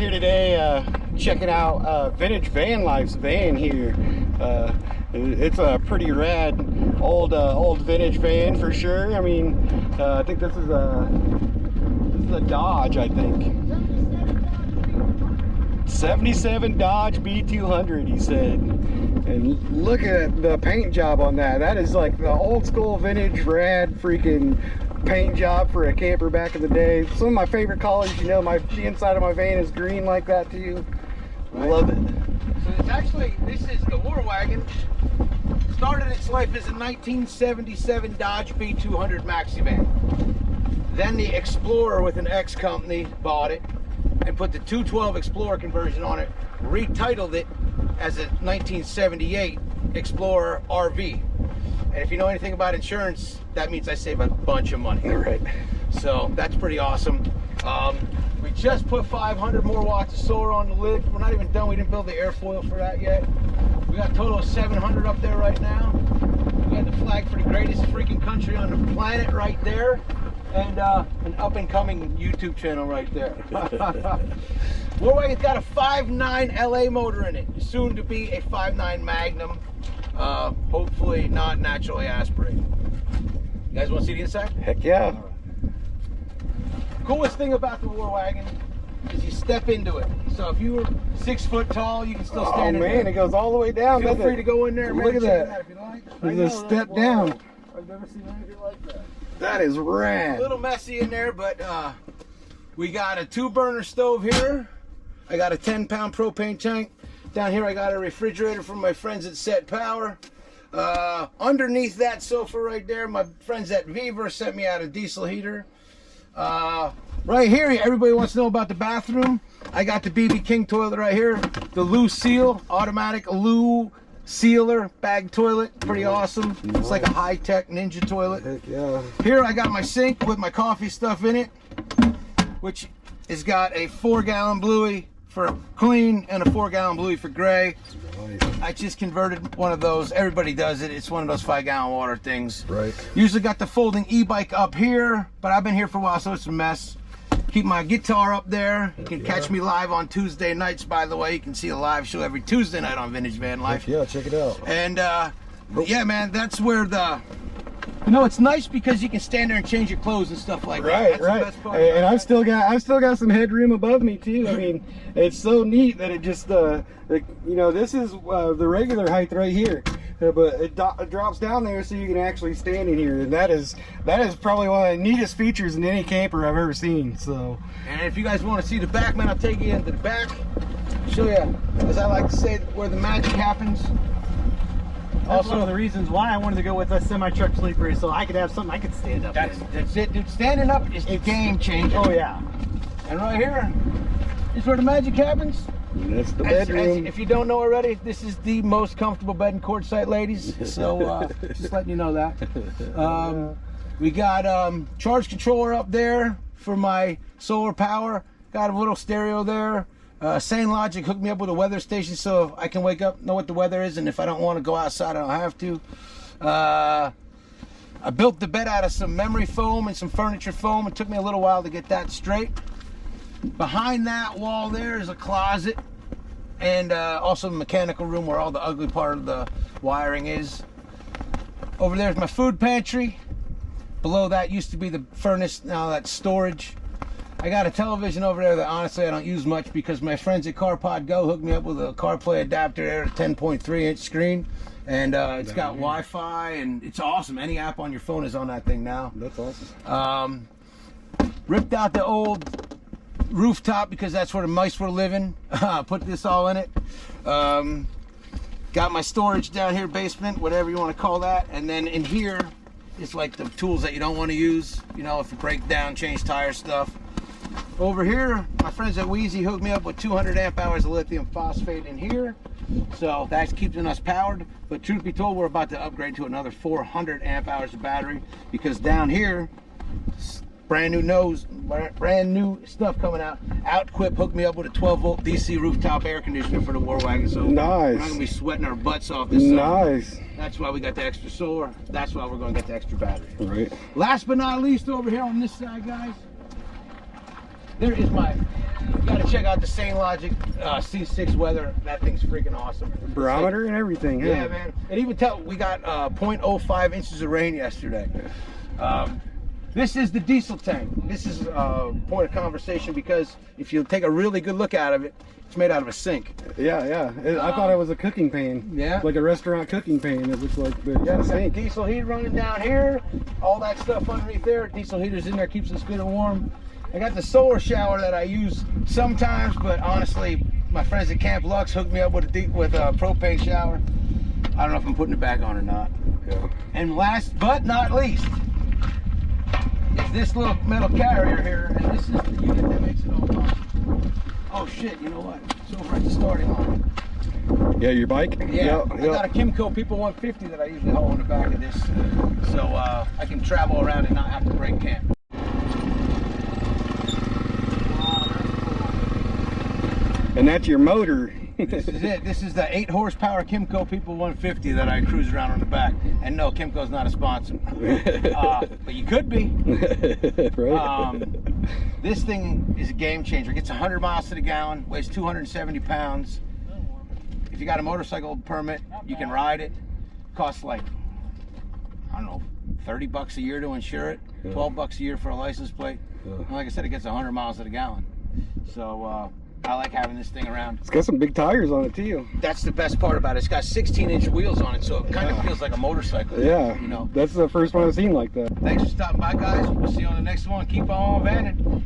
here today checking out Vintage Vanlife's van here. It's a pretty rad old vintage van for sure. I mean, I think this is a Dodge, I think. 77 Dodge B200, he said. And look at the paint job on that. That is like the old school vintage rad freaking paint job for a camper back in the day. Some of my favorite colors, you know, the inside of my van is green like that too. Right. Love it. So it's actually, this is the War Wagon. Started its life as a 1977 Dodge B200 maxi van. Then the Explorer with an X company bought it and put the 212 Explorer conversion on it, retitled it as a 1978 Explorer RV. And if you know anything about insurance, that means I save a bunch of money. All right. So that's pretty awesome. We just put 500 more watts of solar on the lid. We're not even done. We didn't build the airfoil for that yet. We got a total of 700 up there right now. We got the flag for the greatest freaking country on the planet right there. And an up-and-coming YouTube channel right there. War Wagon's got a 5.9 LA motor in it. Soon to be a 5.9 Magnum. Hopefully not naturally aspirated. You guys want to see the inside? Heck yeah. Coolest thing about the War Wagon is you step into it. So if you were 6 foot tall, you can still stand in there. Oh man, it goes all the way down. Feel free to go in there. Look at that. If you like. There's a step down. I've never seen anything like that. That is rad. A little messy in there, but we got a 2-burner stove here. I got a 10-pound propane tank. Down here I got a refrigerator from my friends at Set Power. Underneath that sofa right there, my friends at Viva sent me out a diesel heater. Right here, everybody wants to know about the bathroom. I got the BB King toilet right here. The Loo Seal, automatic Loo Sealer bag toilet. Pretty awesome. It's like a high-tech ninja toilet. Heck yeah. Here I got my sink with my coffee stuff in it, which has got a 4-gallon bluey for clean and a 4-gallon bluey for gray. I just converted one of those. Everybody does it. It's one of those 5-gallon water things. Right. Usually got the folding e-bike up here, but I've been here for a while, so it's a mess. Keep my guitar up there. You can catch me live on Tuesday nights, by the way. You can see a live show every Tuesday night on Vintage Van Life. Yeah, check it out. And yeah, man, that's where you know, it's nice because you can stand there and change your clothes and stuff like that. That's right. The best part And I've still got some headroom above me too. I mean, it's so neat that it just you know, this is the regular height right here. But it drops down there so you can actually stand in here, and that is probably one of the neatest features in any camper I've ever seen. So, and if you guys want to see the back, man, I'll take you into the back, show you, as I like to say, where the magic happens. That's one of the reasons why I wanted to go with a semi-truck sleeper, so I could have something I could stand up in. That's it, dude. Standing up is the game changer. Oh yeah. And right here is where the magic happens. That's the bedroom. If you don't know already, this is the most comfortable bed in quartzite, ladies. So just letting you know that. We got charge controller up there for my solar power. Got a little stereo there. Sane Logic hooked me up with a weather station so I can wake up, know what the weather is, and if I don't want to go outside, I don't have to. I built the bed out of some memory foam and some furniture foam. It took me a little while to get that straight. Behind that wall there is a closet and also a mechanical room where all the ugly part of the wiring is. Over there is my food pantry. Below that used to be the furnace, now that's storage. I got a television over there that honestly I don't use much because my friends at CarPod Go hooked me up with a CarPlay adapter there, a 10.3-inch screen. And it's got Wi-Fi and it's awesome. Any app on your phone is on that thing now. That's awesome. Ripped out the old rooftop because that's where the mice were living. Put this all in it. Got my storage down here, basement, whatever you want to call that. And then in here is like the tools that you don't want to use, you know, if you break down, change tire stuff. Over here, my friends at Wheezy hooked me up with 200 amp hours of lithium phosphate in here. So that's keeping us powered. But truth be told, we're about to upgrade to another 400 amp hours of battery because down here, brand new stuff coming out. Outquip hooked me up with a 12-volt DC rooftop air conditioner for the War Wagon, so nice. We're not gonna be sweating our butts off this summer. Nice. That's why we got the extra solar. That's why we're gonna get the extra battery. Right. Last but not least, over here on this side, guys, There is my. You gotta check out the Sane Logic C6 weather. That thing's freaking awesome. Barometer and everything. Yeah, man. And even we got 0.05 inches of rain yesterday. This is the diesel tank. This is a point of conversation because if you take a really good look out of it, it's made out of a sink. Yeah. I thought it was a cooking pan. Yeah. Like a restaurant cooking pan. It looks like the Yeah, it's got sink. diesel heat running down here. All that stuff underneath there. Diesel heater's in there, keeps us good and warm. I got the solar shower that I use sometimes, but honestly, my friends at Camp Lux hooked me up with a propane shower. I don't know if I'm putting it back on or not. Yeah. And last but not least, is this little metal carrier here, and this is the unit that makes it all possible. Oh shit, you know what? It's over at the starting line. Yeah, your bike? Yeah, I got a Kimco People 150 that I usually haul in the back of this, so I can travel around and not have to break camp. And that's your motor. This is it. This is the 8 horsepower Kimco People 150 that I cruise around on the back. And no, Kimco's not a sponsor. But you could be. Right? This thing is a game changer. It gets 100 miles to the gallon, weighs 270 pounds. If you got a motorcycle permit, you can ride it. Costs like, I don't know, 30 bucks a year to insure it, 12 bucks a year for a license plate. And like I said, it gets 100 miles to the gallon. So I like having this thing around. It's got some big tires on it too. That's the best part about it. It's got 16-inch wheels on it, so it kind of feels like a motorcycle. Yeah, you know. That's the first one I've seen like that. Thanks for stopping by, guys. We'll see you on the next one. Keep on vanning.